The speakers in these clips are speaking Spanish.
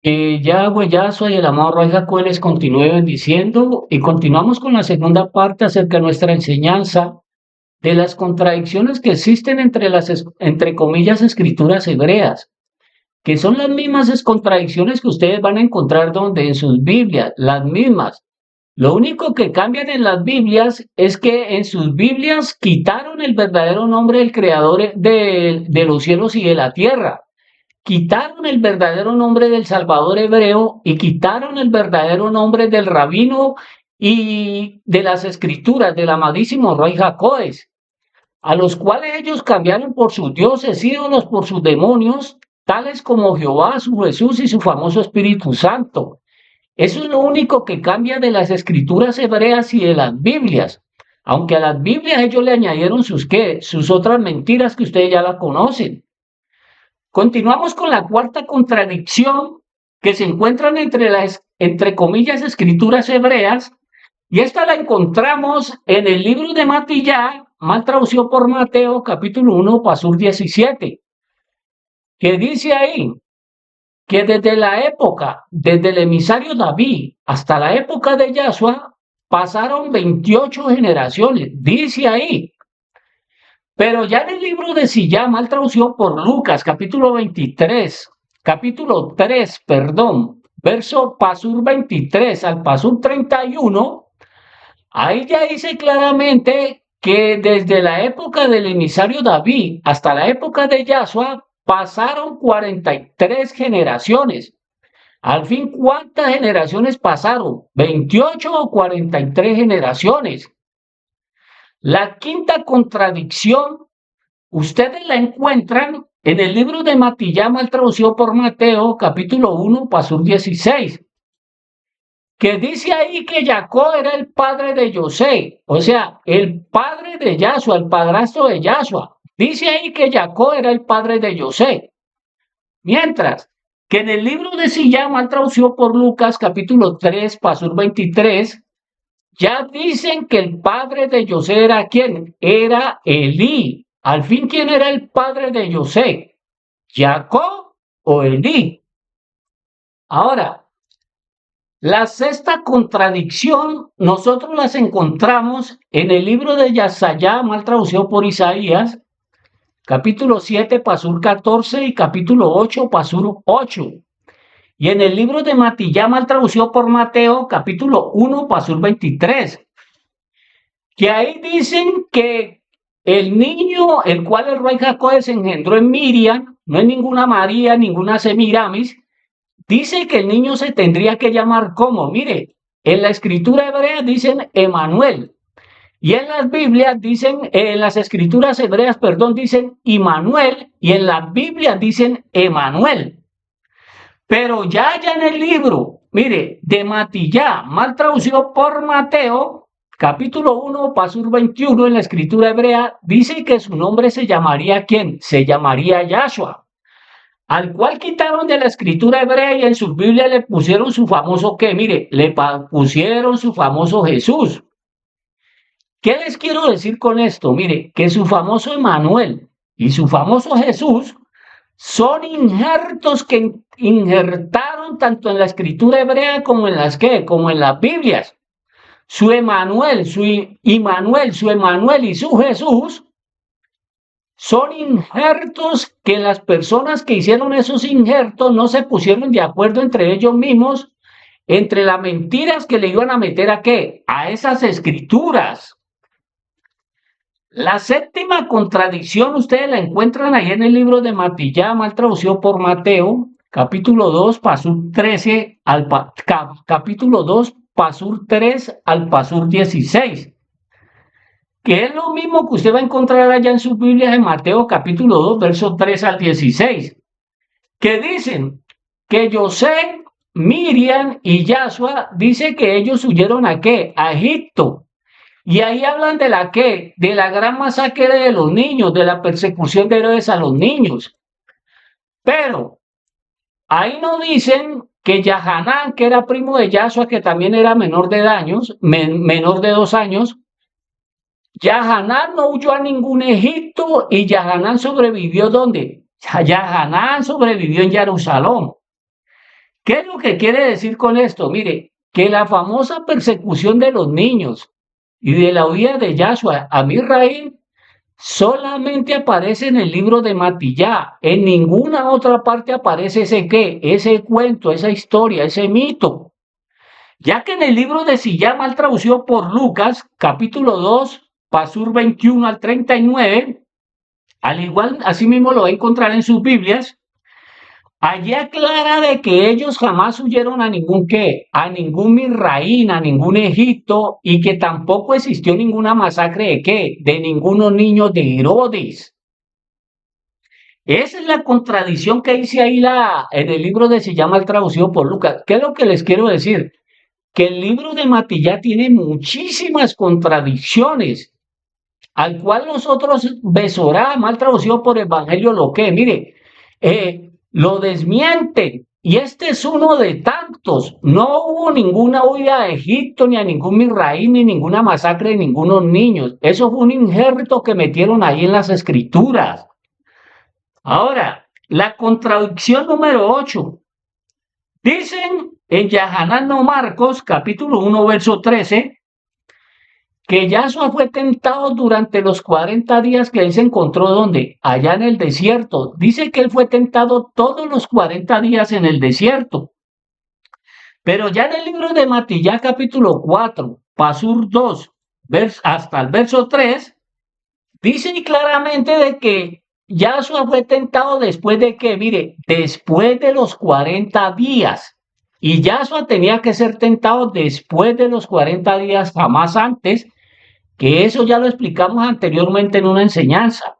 Yahweh, Yahshua y el amado Rey Jacob les continúe bendiciendo y continuamos con la segunda parte acerca de nuestra enseñanza de las contradicciones que existen entre entre comillas, escrituras hebreas, que son las mismas contradicciones que ustedes van a encontrar donde en sus Biblias, las mismas. Lo único que cambian en las Biblias es que en sus Biblias quitaron el verdadero nombre del Creador de los cielos y de la tierra. Quitaron el verdadero nombre del Salvador hebreo y quitaron el verdadero nombre del rabino y de las escrituras del amadísimo Rey Jacoes, a los cuales ellos cambiaron por sus dioses, ídolos, por sus demonios, tales como Jehová, su Jesús y su famoso Espíritu Santo. Eso es lo único que cambia de las escrituras hebreas y de las Biblias. Aunque a las Biblias ellos le añadieron sus otras mentiras que ustedes ya la conocen. Continuamos con la cuarta contradicción que se encuentran entre las, entre comillas, escrituras hebreas, y esta la encontramos en el libro de Matillá, mal traducido por Mateo, capítulo 1, pasur 17, que dice ahí que desde el emisario David hasta la época de Yahshua, pasaron 28 generaciones, dice ahí. Pero ya en el libro de Sillá, mal traducido por Lucas, capítulo 3, perdón, verso pasur 23 al pasur 31, ahí ya dice claramente que desde la época del emisario David hasta la época de Yahshua pasaron 43 generaciones. Al fin, ¿cuántas generaciones pasaron? ¿28 o 43 generaciones? La quinta contradicción, ustedes la encuentran en el libro de Matillá, mal traducido por Mateo, capítulo 1, pasur 16, que dice ahí que Jacob era el padre de José, o sea, el padre de Yahshua, el padrastro de Yahshua. Dice ahí que Jacob era el padre de José. Mientras que en el libro de Sillá, mal traducido por Lucas, capítulo 3, pasur 23, ya dicen que el padre de José era ¿quién? Era Elí. Al fin, ¿quién era el padre de José? ¿Jacob o Elí? Ahora, la sexta contradicción nosotros las encontramos en el libro de Yasayá, mal traducido por Isaías, capítulo 7, pasur 14 y capítulo 8, pasur 8. Y en el libro de Matillá, mal traducido por Mateo, capítulo 1, pasur 23. Que ahí dicen que el niño, el cual el rey Jacob se engendró en Miriam, no es ninguna María, ninguna Semiramis, dice que el niño se tendría que llamar como, mire, en la escritura hebrea dicen Emanuel, y en las Biblias dicen, en las escrituras hebreas, perdón, dicen Immanuel, y en las Biblias dicen Emanuel. Pero ya en el libro, mire, de Matillá, mal traducido por Mateo, capítulo 1, pasur 21 en la escritura hebrea, dice que su nombre se llamaría ¿quién? Se llamaría Yahshua, al cual quitaron de la escritura hebrea y en su Biblia le pusieron su famoso ¿qué? Mire, pusieron su famoso Jesús. ¿Qué les quiero decir con esto? Mire, que su famoso Emanuel y su famoso Jesús son injertos que injertaron tanto en la escritura hebrea como en las ¿qué? Como en las Biblias. Su Emanuel, su Immanuel, su Emanuel y su Jesús son injertos que las personas que hicieron esos injertos no se pusieron de acuerdo entre ellos mismos, entre las mentiras que le iban a meter a qué, a esas escrituras. La séptima contradicción ustedes la encuentran ahí en el libro de Matillá, mal traducido por Mateo, capítulo 2, pasur 13 al capítulo 2, pasur 3 al pasur 16, que es lo mismo que usted va a encontrar allá en sus Biblias en Mateo capítulo 2, versos 3 al 16, que dicen que José, Miriam y Yahshua dice que ellos huyeron a qué? A Egipto. Y ahí hablan de la qué? De la gran masacre de los niños, de la persecución de Herodes a los niños. Pero ahí no dicen que Yahanán, que era primo de Yahshua, que también era menor de años, menor de 2 años, Yahanán no huyó a ningún Egipto y Yahanán sobrevivió ¿dónde? Yahanán sobrevivió en Jerusalén. ¿Qué es lo que quiere decir con esto? Mire, que la famosa persecución de los niños y de la huida de Yahshua a Misraim solamente aparece en el libro de Matillá. En ninguna otra parte aparece ese qué, ese cuento, esa historia, ese mito. Ya que en el libro de Sillá, mal traducido por Lucas, capítulo 2, Pasur 21 al 39, al igual, así mismo lo va a encontrar en sus Biblias, allí aclara de que ellos jamás huyeron a ningún qué, a ningún Misraín, a ningún Egipto, y que tampoco existió ninguna masacre de qué, de ningunos niños de Herodes. Esa es la contradicción que dice ahí en el libro de Se llama el traducido por Lucas. ¿Qué es lo que les quiero decir? Que el libro de Matillá tiene muchísimas contradicciones, al cual nosotros Besorá, mal traducido por Evangelio, lo que, mire, lo desmienten. Y este es uno de tantos. No hubo ninguna huida a Egipto, ni a ningún Misraín, ni ninguna masacre de ningunos niños. Eso fue un injerto que metieron ahí en las escrituras. Ahora, la contradicción número 8. Dicen en Yahanan no Marcos, capítulo 1, verso 13, que Yahshua fue tentado durante los 40 días que él se encontró donde, allá en el desierto. Dice que él fue tentado todos los 40 días en el desierto. Pero ya en el libro de Matillá, capítulo 4, Pasur 2, hasta el verso 3, dice claramente de que Yahshua fue tentado después de que, mire, después de los 40 días. Y Yahshua tenía que ser tentado después de los 40 días, jamás antes, que eso ya lo explicamos anteriormente en una enseñanza.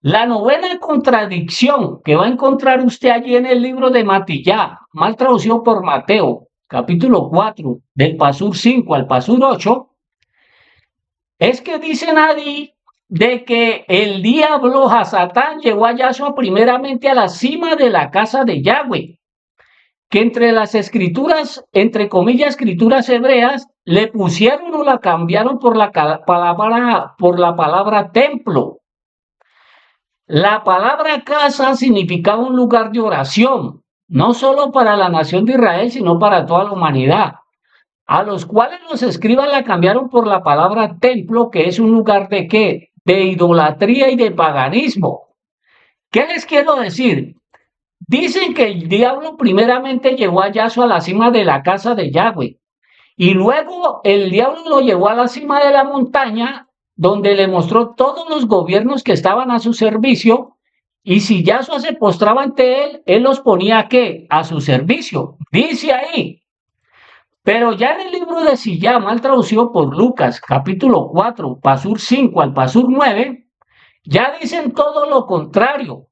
La novena contradicción que va a encontrar usted allí en el libro de Matillá, mal traducido por Mateo, capítulo 4, del Pasur 5 al Pasur 8, es que dicen ahí de que el diablo Hasatán llegó a Yahshua primeramente a la cima de la casa de Yahweh, que entre las escrituras, entre comillas, escrituras hebreas, le pusieron o la cambiaron por la palabra templo. La palabra casa significaba un lugar de oración, no solo para la nación de Israel, sino para toda la humanidad, a los cuales los escribas la cambiaron por la palabra templo, que es un lugar de qué, de idolatría y de paganismo. ¿Qué les quiero decir? Dicen que el diablo primeramente llevó a Yahshua a la cima de la casa de Yahweh y luego el diablo lo llevó a la cima de la montaña donde le mostró todos los gobiernos que estaban a su servicio y si Yahshua se postraba ante él los ponía ¿qué? A su servicio. Dice ahí. Pero ya en el libro de Sillá, mal traducido por Lucas, capítulo 4, Pasur 5 al Pasur 9, ya dicen todo lo contrario.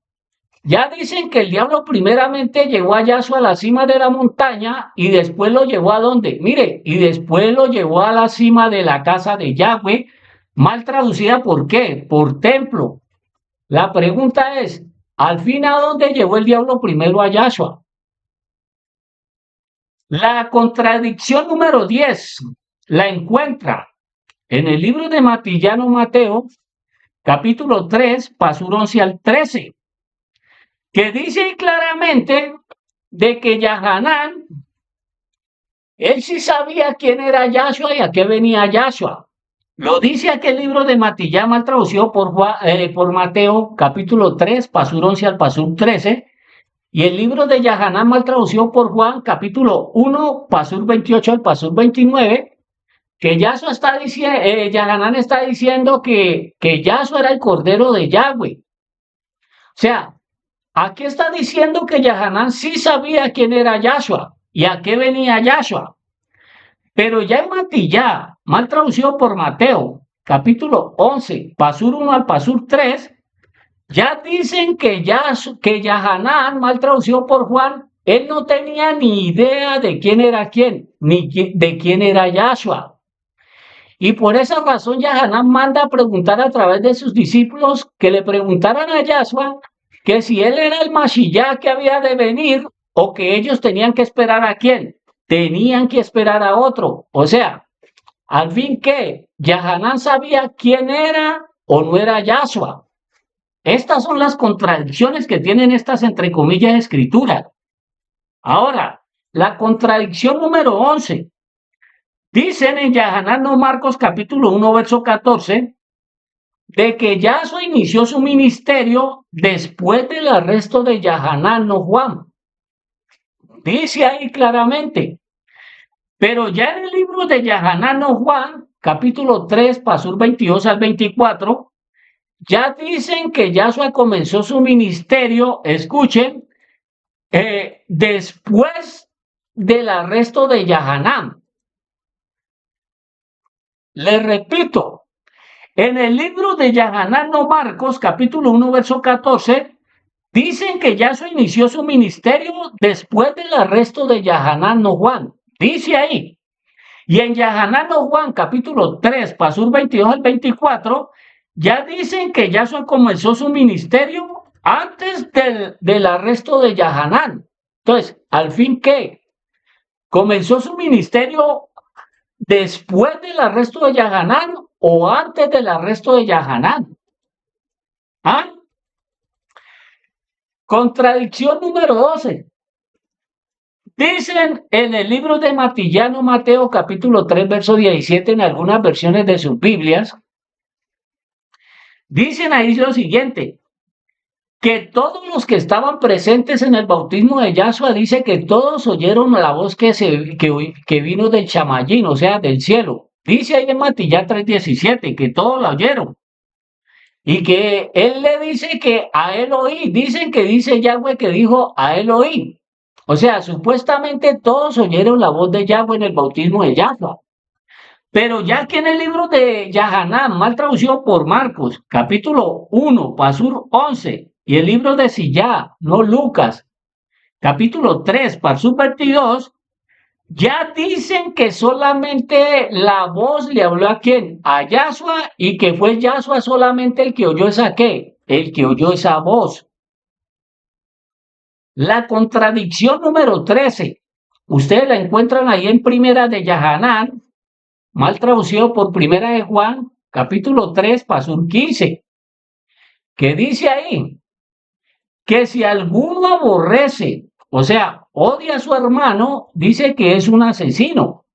Ya dicen que el diablo primeramente llevó a Yahshua a la cima de la montaña y después lo llevó a dónde. Mire, y después lo llevó a la cima de la casa de Yahweh, mal traducida por qué, por templo. La pregunta es, ¿al fin a dónde llevó el diablo primero a Yahshua? La contradicción número 10 la encuentra en el libro de Matillano Mateo, capítulo 3, Pasur 11 al 13. Que dice claramente de que Yahanán, él sí sabía quién era Yahshua y a qué venía Yahshua. Lo dice aquel libro de Matillá, mal traducido por Mateo, capítulo 3, Pasur 11 al Pasur 13, y el libro de Yahanán, mal traducido por Juan, capítulo 1, Pasur 28 al Pasur 29, que Yahshua está diciendo, Yahanán está diciendo que Yahshua era el cordero de Yahweh. O sea, aquí está diciendo que Yahanán sí sabía quién era Yahshua y a qué venía Yahshua. Pero ya en Matillá, mal traducido por Mateo, capítulo 11, Pasur 1 al Pasur 3, ya dicen que Yahanán, mal traducido por Juan, él no tenía ni idea de quién era quién, ni de quién era Yahshua. Y por esa razón Yahanán manda a preguntar a través de sus discípulos que le preguntaran a Yahshua que si él era el Mashiach que había de venir o que ellos tenían que esperar a quién, tenían que esperar a otro. O sea, al fin que Yahanán sabía quién era o no era Yahshua. Estas son las contradicciones que tienen estas entre comillas escrituras. Ahora, la contradicción número 11. Dicen en Yahanan no Marcos capítulo 1, verso 14, de que Yahshua inició su ministerio después del arresto de Yahanan no Juan. Dice ahí claramente. Pero ya en el libro de Yahanan no Juan, capítulo 3, pasur 22 al 24, ya dicen que Yahshua comenzó su ministerio, escuchen, después del arresto de Yahanan. Les repito, en el libro de Yahanan no Marcos, capítulo 1, verso 14, dicen que Yahshua inició su ministerio después del arresto de Yahanan no Juan. Dice ahí. Y en Yahanan no Juan, capítulo 3, pasur 22 al 24, ya dicen que Yahshua comenzó su ministerio antes del arresto de Yahanan. Entonces, al fin, ¿qué? ¿Comenzó su ministerio después del arresto de Yahanan o antes del arresto de Yahanan? ¿Ah? Contradicción número 12. Dicen en el libro de Matillano Mateo capítulo 3 verso 17 en algunas versiones de sus Biblias, dicen ahí lo siguiente, que todos los que estaban presentes en el bautismo de Yahshua, dice que todos oyeron la voz que vino del Chamayín, o sea, del cielo. Dice ahí en Matillán 3:17 que todos la oyeron. Y que él le dice que a él oí, dicen que dice Yahweh que dijo a él oí. O sea, supuestamente todos oyeron la voz de Yahweh en el bautismo de Yahshua. Pero ya que en el libro de Yahanan, mal traducido por Marcos, capítulo 1, pasur 11, y el libro de Sillá, no Lucas, capítulo 3, pasur 22, ya dicen que solamente la voz le habló a quién, a Yahshua, y que fue Yahshua solamente el que oyó esa qué, el que oyó esa voz. La contradicción número 13, ustedes la encuentran ahí en primera de Yahanan, mal traducido por primera de Juan, capítulo 3, pasur 15, que dice ahí que si alguno aborrece, o sea, odia a su hermano, dice que es un asesino.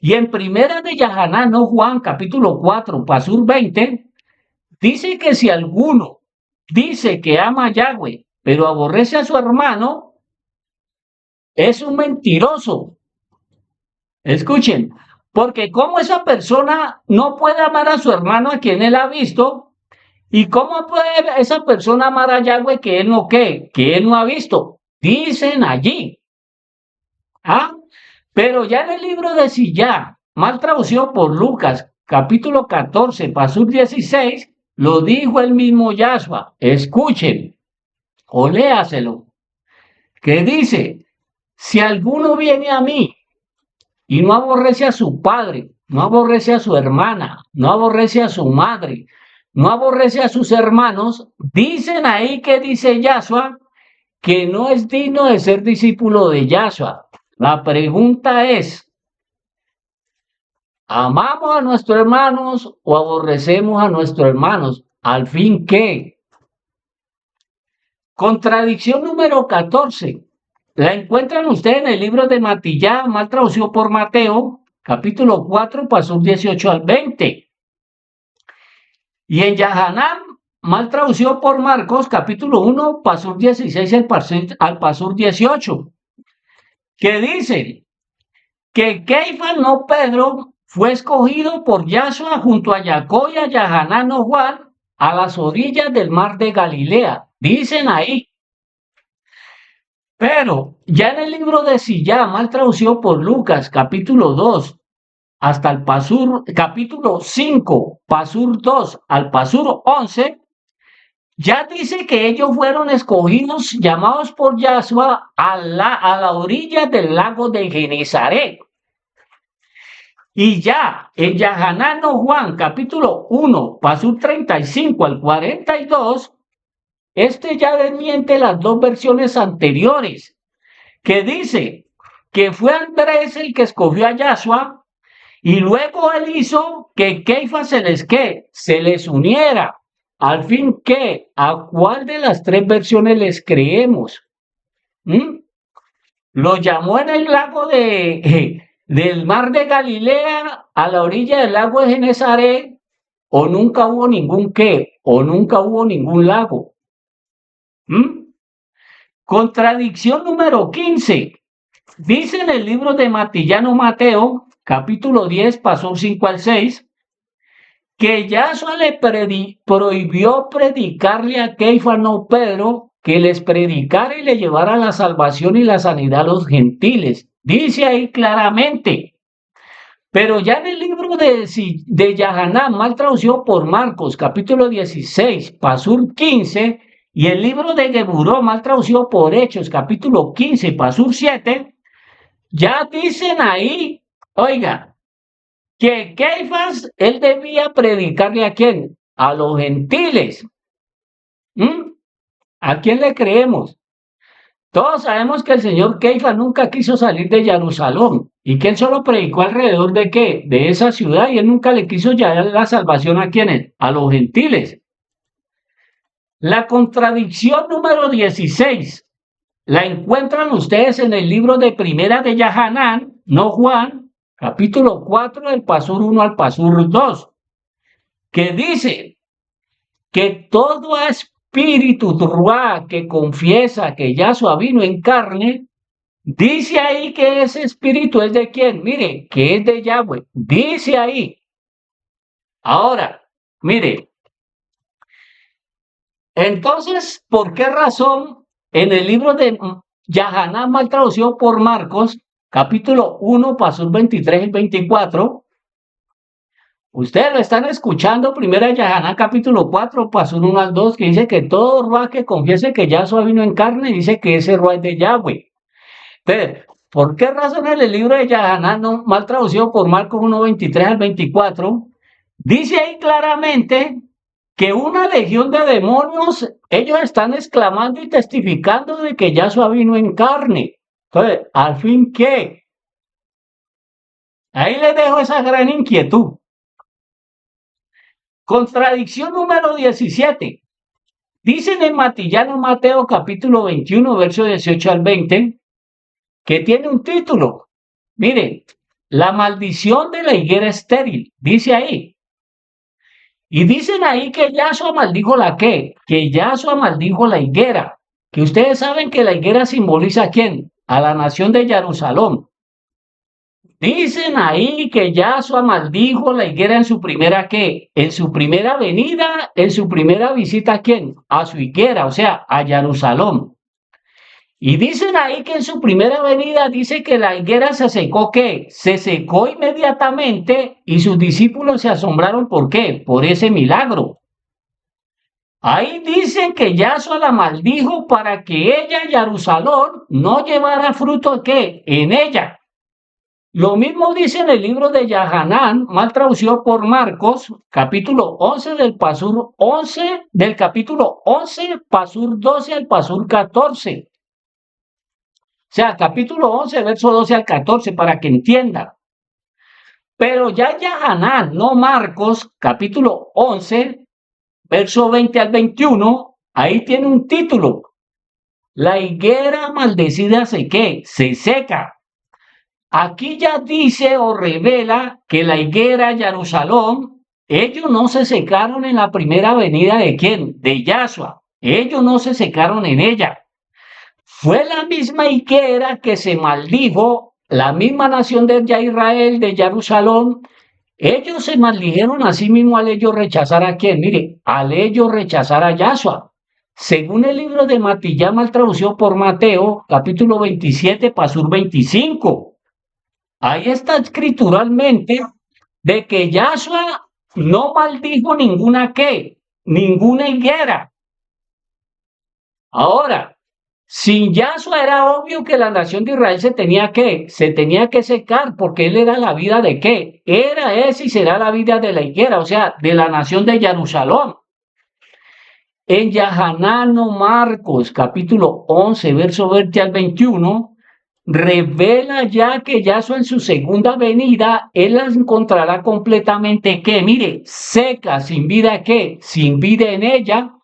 Y en primera de Yahanan, no Juan, capítulo 4, pasur 20, dice que si alguno dice que ama a Yahweh, pero aborrece a su hermano, es un mentiroso. Escuchen, porque como esa persona no puede amar a su hermano a quien él ha visto, y cómo puede esa persona amar a Yahweh que él no que él no ha visto. Dicen allí. ¿Ah? Pero ya en el libro de Sillá, mal traducido por Lucas, capítulo 14, pasur 16, lo dijo el mismo Yahshua. Escuchen o léaselo. Que dice, si alguno viene a mí y no aborrece a su padre, no aborrece a su hermana, no aborrece a su madre, no aborrece a sus hermanos, dicen ahí que dice Yahshua que no es digno de ser discípulo de Yahshua. La pregunta es, ¿amamos a nuestros hermanos o aborrecemos a nuestros hermanos? ¿Al fin qué? Contradicción número 14. La encuentran ustedes en el libro de Matillá, mal traducido por Mateo, capítulo 4, pasur 18 al 20. Y en Yahanan, mal traducido por Marcos, capítulo 1, pasur 16 al pasur 18. Que dice que Keifas, no Pedro, fue escogido por Yahshua junto a Jacob y a Yahanan o Juan a las orillas del mar de Galilea. Dicen ahí. Pero ya en el libro de Sillá, mal traducido por Lucas, capítulo 2, hasta el pasur, capítulo 5, pasur 2 al pasur 11, ya dice que ellos fueron escogidos, llamados por Yahshua a la orilla del lago de Genezaret. Y ya en Yahanan no Juan, capítulo 1, pasur 35 al 42, este ya desmiente las dos versiones anteriores, que dice que fue Andrés el que escogió a Yahshua y luego él hizo que Keifas se les uniera. Al fin, ¿qué? ¿A cuál de las tres versiones les creemos? Lo llamó en el lago del mar de Galilea, a la orilla del lago de Genesaret, o nunca hubo ningún qué, o nunca hubo ningún lago. ¿Mm? Contradicción número 15. Dice en el libro de Matillano Mateo, capítulo 10, pasó 5 al 6, que Yahshua le prohibió predicarle a Keifas, no Pedro, que les predicara y le llevara la salvación y la sanidad a los gentiles. Dice ahí claramente. Pero ya en el libro de Yahaná, mal traducido por Marcos, capítulo 16, pasur 15, y el libro de Geburó, mal traducido por Hechos, capítulo 15, pasur 7, ya dicen ahí, oiga, que Keifas, él debía predicarle a quién, a los gentiles. ¿A quién le creemos? Todos sabemos que el señor Keifas nunca quiso salir de Jerusalén y que él solo predicó alrededor de qué, de esa ciudad, y él nunca le quiso llevar la salvación a quiénes, a los gentiles. La contradicción número 16 la encuentran ustedes en el libro de Primera de Yahanán, no Juan, capítulo 4, del pasur 1 al pasur 2, que dice que todo espíritu ruá que confiesa que Yahshua vino en carne, dice ahí que ese espíritu es de quién, mire, que es de Yahweh, dice ahí. Ahora, mire, entonces, ¿por qué razón en el libro de Yahaná, mal traducido por Marcos, capítulo 1, pasos 23 y 24, ustedes lo están escuchando, primera Yahaná, capítulo 4, pasos 1 al 2, que dice que todo Ruá que confiese que Yahshua vino en carne, dice que ese Ruá es de Yahweh. Entonces, ¿por qué razón en el libro de Yahaná, mal traducido por Marcos 1, 23 al 24, dice ahí claramente que una legión de demonios, ellos están exclamando y testificando de que Yahshua vino en carne? Entonces, ¿al fin qué? Ahí les dejo esa gran inquietud. Contradicción número 17. Dicen en Matillano Mateo capítulo 21, verso 18 al 20, que tiene un título. Miren, la maldición de la higuera estéril, dice ahí. Y dicen ahí que Yahshua maldijo la qué, que Yahshua maldijo la higuera, que ustedes saben que la higuera simboliza a quién, a la nación de Jerusalén. Dicen ahí que Yahshua maldijo la higuera en su primera qué, en su primera venida, en su primera visita a quién, a su higuera, o sea, a Jerusalén. Y dicen ahí que en su primera venida dice que la higuera se secó, ¿qué? Se secó inmediatamente y sus discípulos se asombraron, ¿por qué? Por ese milagro. Ahí dicen que Yahshua la maldijo para que ella, Jerusalén, no llevara fruto, ¿qué? En ella. Lo mismo dice en el libro de Yahanán, mal traducido por Marcos, capítulo 11 del pasur 11, del capítulo 11, pasur 12 al pasur 14. O sea, capítulo 11, verso 12 al 14, para que entiendan. Pero ya Yahanán, no Marcos, capítulo 11, verso 20 al 21, ahí tiene un título. La higuera maldecida se seca. Aquí ya dice o revela que la higuera Jerusalén, ellos no se secaron en la primera venida de quién, de Yahshua. Ellos no se secaron en ella. Fue la misma higuera que se maldijo, la misma nación de Israel, de Jerusalén. Ellos se maldijeron a sí mismos al ellos rechazar a quién, mire, al ellos rechazar a Yahshua. Según el libro de Matillán, mal traducido por Mateo, capítulo 27, pasur 25. Ahí está escrituralmente de que Yahshua no maldijo ninguna qué, ninguna higuera. Ahora, sin Yahshua era obvio que la nación de Israel se tenía que secar, porque él era la vida de qué, era, es y será la vida de la higuera, o sea, de la nación de Jerusalén. En Yahanán, Marcos, capítulo 11, verso 20 al 21, revela ya que Yahshua en su segunda venida, él las encontrará completamente, que mire, seca, sin vida, que sin vida en ella,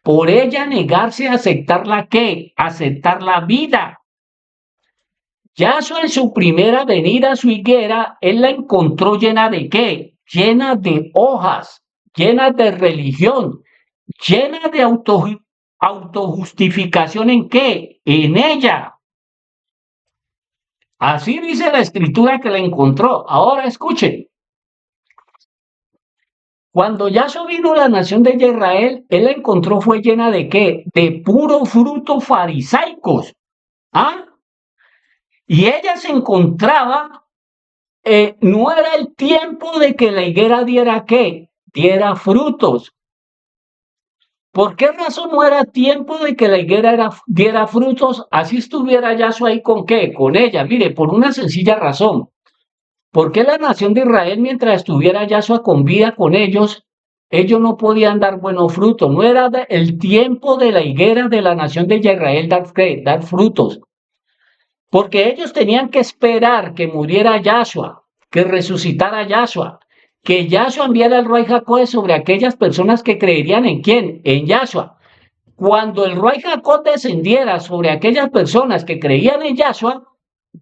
por ella negarse a aceptar la que, aceptar la vida. Yahshua en su primera venida a su higuera, él la encontró llena de ¿qué? Llena de hojas, llena de religión, llena de autojustificación ¿en qué? En ella. Así dice la escritura que la encontró. Ahora escuchen. Cuando Yahshua vino a la nación de Israel, él la encontró fue llena de ¿qué? De puro fruto farisaicos. ¿Ah? Y ella se encontraba, no era el tiempo de que la higuera diera ¿qué? Diera frutos. ¿Por qué razón no era tiempo de que la higuera diera frutos? Así estuviera Yahshua ahí con ¿qué? Con ella. Mire, por una sencilla razón. ¿Por qué la nación de Israel, mientras estuviera Yahshua con vida con ellos no podían dar buenos frutos? No era el tiempo de la higuera de la nación de Israel dar frutos. Porque ellos tenían que esperar que muriera Yahshua, que resucitara Yahshua, que Yahshua enviara el Ruach Jacó sobre aquellas personas que creerían en quién, en Yahshua. Cuando el Ruach Jacó descendiera sobre aquellas personas que creían en Yahshua,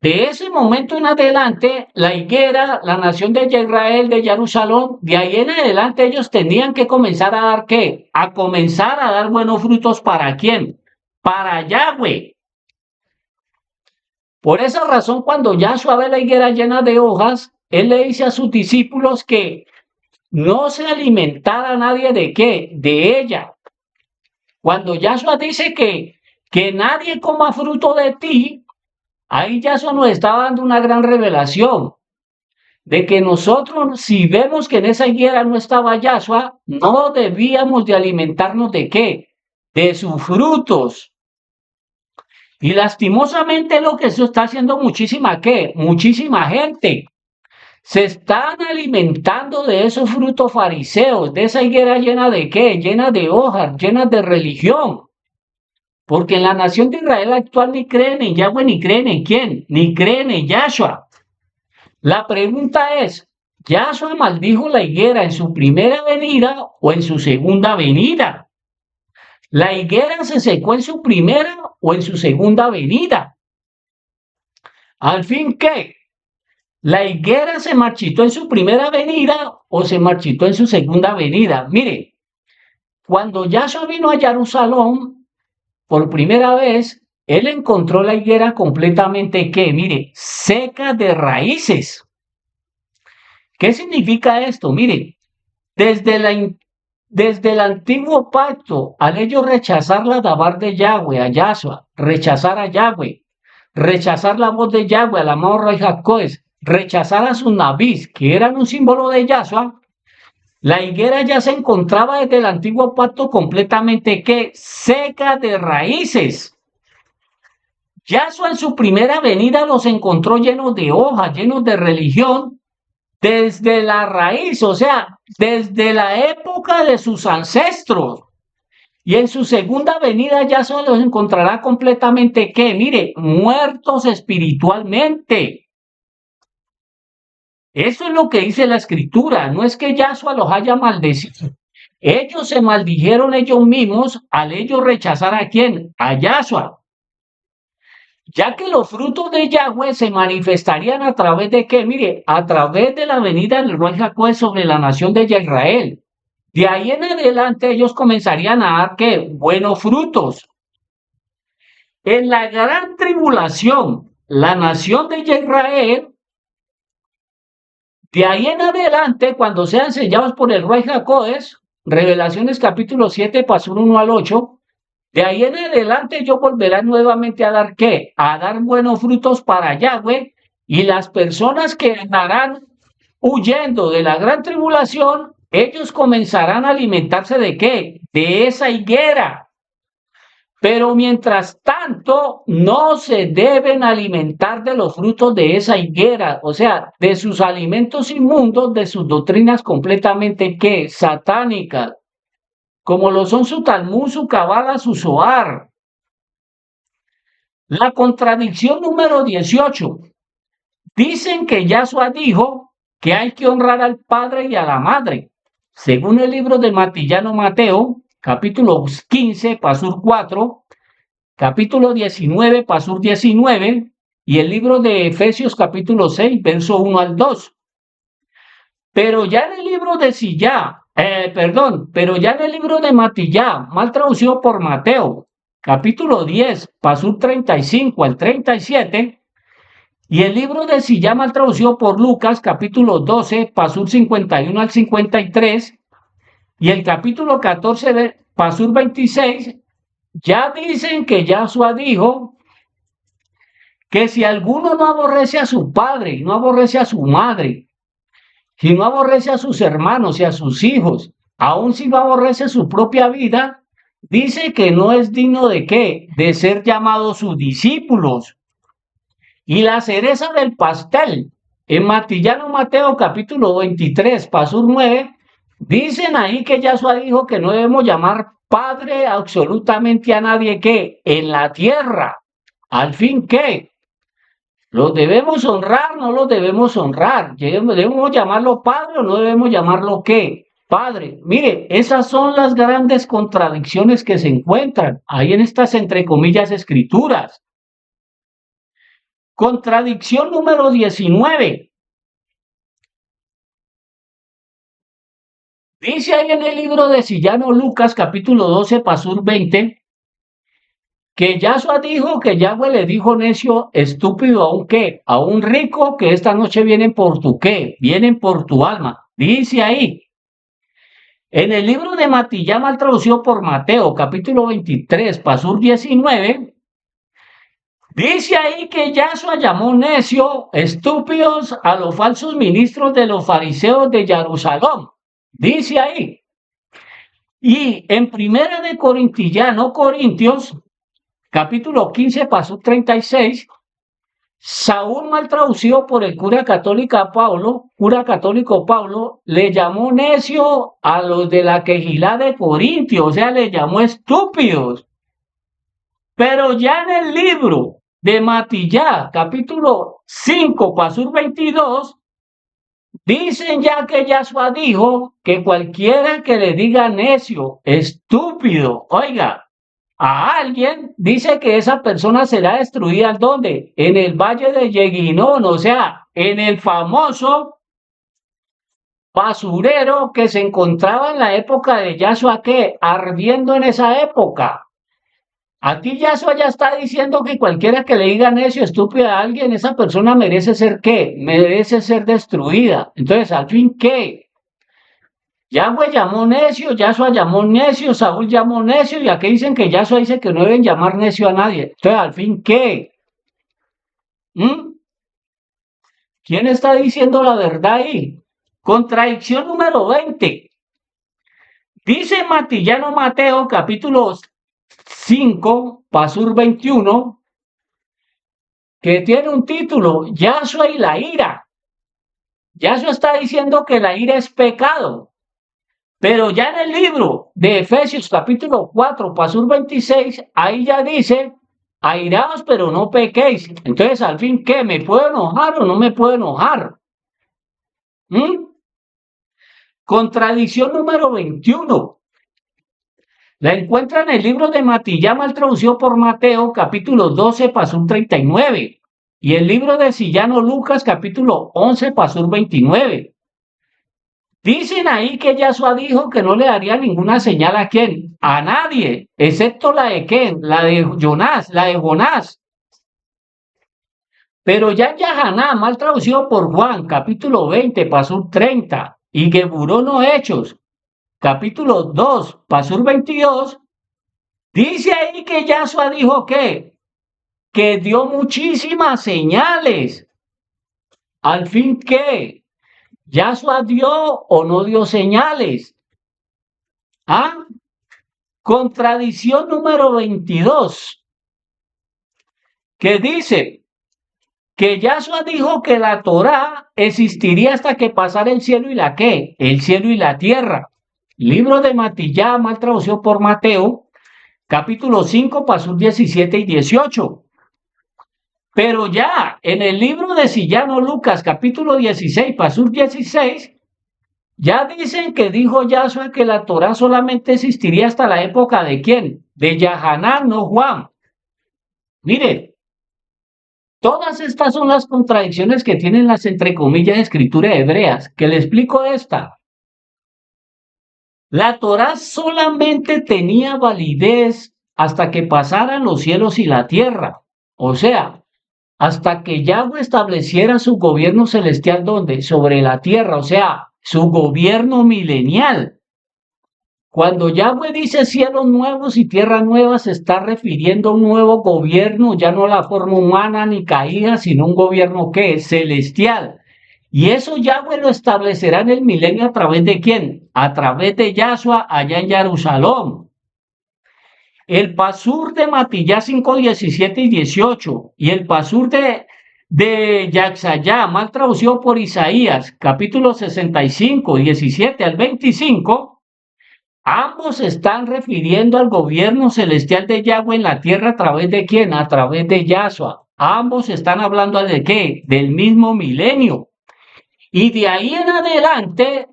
de ese momento en adelante, la higuera, la nación de Israel, de Jerusalén, de ahí en adelante ellos tenían que comenzar a dar ¿qué? A comenzar a dar buenos frutos. ¿Para quién? Para Yahweh. Por esa razón, cuando Yahshua ve la higuera llena de hojas, él le dice a sus discípulos que no se alimentara nadie de qué, de ella. Cuando Yahshua dice que nadie coma fruto de ti, ahí Yahshua nos está dando una gran revelación de que nosotros, si vemos que en esa higuera no estaba Yahshua, no debíamos de alimentarnos de qué, de sus frutos. Y lastimosamente lo que se está haciendo muchísima gente. Se están alimentando de esos frutos fariseos, de esa higuera llena de qué, llena de hojas, llena de religión. Porque en la nación de Israel actual ni creen en Yahweh, ni creen en quién, ni creen en Yahshua. La pregunta es, ¿Yahshua maldijo la higuera en su primera venida o en su segunda venida? ¿La higuera se secó en su primera o en su segunda venida? Al fin, ¿qué? ¿La higuera se marchitó en su primera venida o se marchitó en su segunda venida? Mire, cuando Yahshua vino a Jerusalén por primera vez, él encontró la higuera completamente, ¿qué? Mire, seca de raíces. ¿Qué significa esto? Mire, desde el antiguo pacto, al ellos rechazar la dabar de Yahweh, a Yahshua, rechazar a Yahweh, rechazar la voz de Yahweh, al amor de Jacob, rechazar a sus nabís, que eran un símbolo de Yahshua, la higuera ya se encontraba desde el antiguo pacto completamente ¿qué? Seca de raíces. Yahshua en su primera venida los encontró llenos de hojas, llenos de religión, desde la raíz, o sea, desde la época de sus ancestros. Y en su segunda venida ya se los encontrará completamente, ¿qué? Mire, muertos espiritualmente. Eso es lo que dice la escritura. No es que Yahshua los haya maldecido. Ellos se maldijeron ellos mismos al ellos rechazar a quién? A Yahshua. Ya que los frutos de Yahweh se manifestarían a través de qué, mire, a través de la venida del Ruach Jacó sobre la nación de Israel. De ahí en adelante ellos comenzarían a dar qué, buenos frutos. En la gran tribulación, la nación de Israel, de ahí en adelante, cuando sean sellados por el Ruach Jacó, Revelaciones capítulo 7, pasos 1 al 8, de ahí en adelante ellos volverán nuevamente a dar ¿qué? A dar buenos frutos para Yahweh, y las personas que andarán huyendo de la gran tribulación, ellos comenzarán a alimentarse de ¿qué? De esa higuera. Pero mientras tanto, no se deben alimentar de los frutos de esa higuera, o sea, de sus alimentos inmundos, de sus doctrinas completamente ¿qué? Satánicas, como lo son su Talmud, su Cabala, su Zohar. La contradicción número 18. Dicen que Yahshua dijo que hay que honrar al padre y a la madre. Según el libro del Matillano Mateo, capítulo 15, pasur 4, capítulo 19, pasur 19, y el libro de Efesios capítulo 6, verso 1 al 2. Pero ya en el libro de pero ya en el libro de Matillá, mal traducido por Mateo, capítulo 10, pasur 35 al 37, y el libro de Sillá, mal traducido por Lucas, capítulo 12, pasur 51 al 53, y el capítulo 14, pasur 26, ya dicen que Yahshua dijo que si alguno no aborrece a su padre, no aborrece a su madre, si no aborrece a sus hermanos y a sus hijos, aun si no aborrece su propia vida, dice que no es digno de qué, de ser llamado sus discípulos. Y la cereza del pastel, en Matillano Mateo capítulo 23, pasur 9, dicen ahí que Yahshua dijo que no debemos llamar padre absolutamente a nadie que en la tierra. Al fin que los debemos honrar, no los debemos honrar. Debemos llamarlo padre o no debemos llamarlo qué. Padre, mire, esas son las grandes contradicciones que se encuentran ahí en estas, entre comillas, escrituras. Contradicción número 19. Dice ahí en el libro de Sillano Lucas, capítulo 12, pasur 20, que Yahshua dijo que Yahweh le dijo necio, estúpido, ¿a un qué? A un rico que esta noche vienen por tu qué, vienen por tu alma. Dice ahí. En el libro de Matillá, mal traducido por Mateo, capítulo 23, pasur 19, dice ahí que Yahshua llamó necio, estúpidos a los falsos ministros de los fariseos de Jerusalén. Dice ahí. Y en Primera de Corintios, capítulo 15, pasur 36, Saúl, mal traducido por el cura católico Pablo, le llamó necio a los de la Quejilá de Corintios, o sea, le llamó estúpidos. Pero ya en el libro de Matillá, capítulo 5, pasur 22, dicen ya que Yahshua dijo que cualquiera que le diga necio, estúpido, oiga, a alguien, dice que esa persona será destruida. ¿Dónde? En el valle de Yeguinón, o sea, en el famoso basurero que se encontraba en la época de Yahshua, que ardiendo en esa época. Aquí Yahshua ya está diciendo que cualquiera que le diga necio, estúpido a alguien, esa persona merece ser ¿qué? Merece ser destruida. Entonces, ¿al fin qué? Yahweh llamó necio, Yahshua llamó necio, Saúl llamó necio, y aquí dicen que Yahshua dice que no deben llamar necio a nadie. Entonces, ¿al fin qué? ¿Quién está diciendo la verdad ahí? Contradicción número 20. Dice Matillano Mateo, capítulo 5, pasur 21, que tiene un título, Yahshua y la ira. Yahshua está diciendo que la ira es pecado. Pero ya en el libro de Efesios capítulo 4, pasur 26, ahí ya dice, airaos pero no pequéis. Entonces, al fin, ¿qué? ¿Me puedo enojar o no me puedo enojar? Contradicción número 21. La encuentra en el libro de Matillá, mal traducido por Mateo, capítulo 12, pasur 39. Y el libro de Sillano Lucas, capítulo 11, pasur 29. Dicen ahí que Yahshua dijo que no le daría ninguna señal a quién, a nadie, excepto la de quién, la de Jonás. Pero ya Yahaná, mal traducido por Juan, capítulo 20, pasur 30, y Geburó no Hechos, capítulo 2, pasur 22, dice ahí que Yahshua dijo que dio muchísimas señales. Al fin, ¿qué? ¿Yahshua dio o no dio señales? Contradicción número 22, que dice que Yahshua dijo que la Torá existiría hasta que pasara el cielo y la ¿qué? El cielo y la tierra. Libro de Matillá, mal traducido por Mateo, capítulo 5, pasur 17 y 18. Pero ya en el libro de Sillano Lucas, capítulo 16, pasur 16, ya dicen que dijo Yahshua que la Torá solamente existiría hasta la época de ¿quién? De Yahaná, no Juan. Mire, Todas estas son las contradicciones que tienen las, entre comillas, escrituras hebreas, que le explico esta. La Torá solamente tenía validez hasta que pasaran los cielos y la tierra. O sea, hasta que Yahweh estableciera su gobierno celestial, ¿dónde? Sobre la tierra, o sea, su gobierno milenial. Cuando Yahweh dice cielos nuevos y tierra nueva, se está refiriendo a un nuevo gobierno, ya no la forma humana ni caída, sino un gobierno que es celestial. Y eso Yahweh lo establecerá en el milenio a través de quién? A través de Yahshua allá en Jerusalén. El pasur de Matillá 5, 17 y 18 y el pasur de Yaxayá, mal traducido por Isaías, capítulo 65, 17 al 25, ambos están refiriendo al gobierno celestial de Yahweh en la tierra a través de quién? A través de Yahshua. Ambos están hablando de qué? Del mismo milenio. Y de ahí en adelante,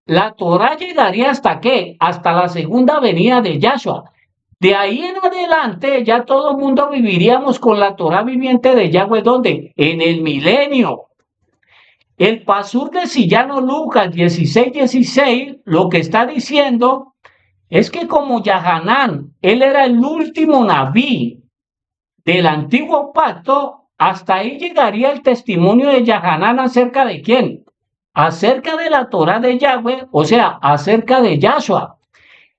la Torá llegaría hasta qué? Hasta la segunda venida de Yahshua. De ahí en adelante, ya todo el mundo viviríamos con la Torá viviente de Yahweh, ¿dónde? En el milenio. El pasur de Sillano Lucas 16:16 lo que está diciendo es que como Yahanán, él era el último Naví del antiguo pacto, hasta ahí llegaría el testimonio de Yahanán acerca de quién, acerca de la Torá de Yahweh, o sea, acerca de Yahshua.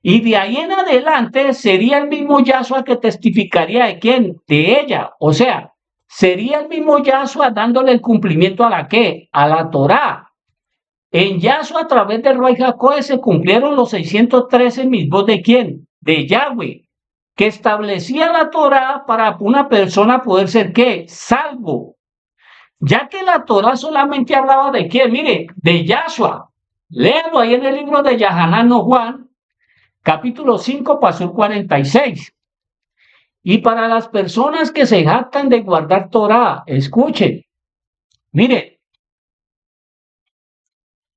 Y de ahí en adelante sería el mismo Yahshua que testificaría de quién, de ella, o sea, sería el mismo Yahshua dándole el cumplimiento a la qué, a la Torá. En Yahshua a través de Ruach HaKodesh se cumplieron los 613 mismos de quién, de Yahweh, que establecía la Torá para una persona poder ser qué, salvo. Ya que la Torá solamente hablaba de quién, mire, de Yahshua. Léalo ahí en el libro de Yahanán no Juan, capítulo 5, pasur 46. Y para las personas que se jactan de guardar Torá, escuchen, mire,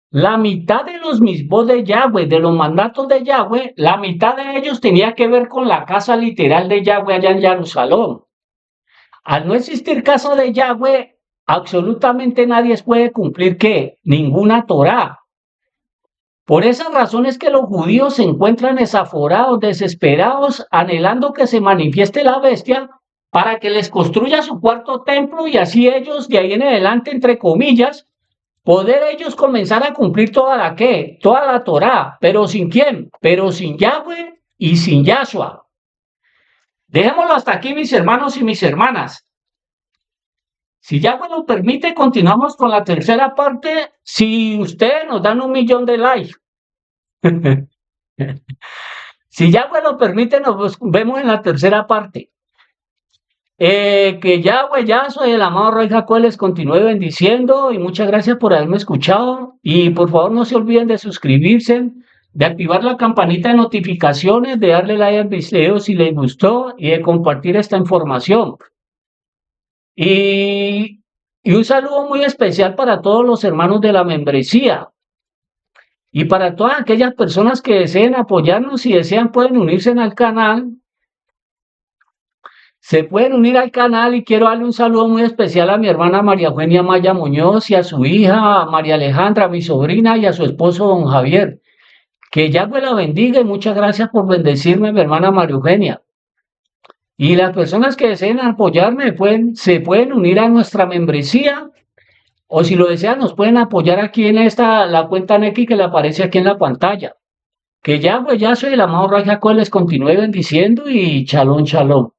la mitad de los mismos de Yahweh, de los mandatos de Yahweh, la mitad de ellos tenía que ver con la casa literal de Yahweh allá en Jerusalén. Al no existir casa de Yahweh, absolutamente nadie puede cumplir ¿qué? Ninguna Torá. Por esas razones que los judíos se encuentran desaforados, desesperados, anhelando que se manifieste la bestia para que les construya su cuarto templo y así ellos, de ahí en adelante, entre comillas, poder ellos comenzar a cumplir toda la ¿qué? Toda la Torá. ¿Pero sin quién? Pero sin Yahweh y sin Yahshua. Dejémoslo hasta aquí, mis hermanos y mis hermanas. Si Yahweh lo permite, continuamos con la tercera parte. Si ustedes nos dan 1.000.000 de likes. Si Yahweh lo permite, nos vemos en la tercera parte. Que Yahweh, Yahshua y el amado Rey Jacob les continúe bendiciendo y muchas gracias por haberme escuchado. Y por favor no se olviden de suscribirse, de activar la campanita de notificaciones, de darle like al video si les gustó y de compartir esta información. Y un saludo muy especial para todos los hermanos de la membresía. Y para todas aquellas personas que deseen apoyarnos, si desean pueden unirse al canal. Se pueden unir al canal y quiero darle un saludo muy especial a mi hermana María Eugenia Maya Muñoz y a su hija María Alejandra, mi sobrina, y a su esposo don Javier. Que Yahweh la bendiga y muchas gracias por bendecirme, mi hermana María Eugenia. Y las personas que deseen apoyarme se pueden unir a nuestra membresía o si lo desean nos pueden apoyar aquí en la cuenta Nequi que le aparece aquí en la pantalla. Que Yahweh, Yahshua y el amado Rey Jacob les continúe bendiciendo y shalom, shalom.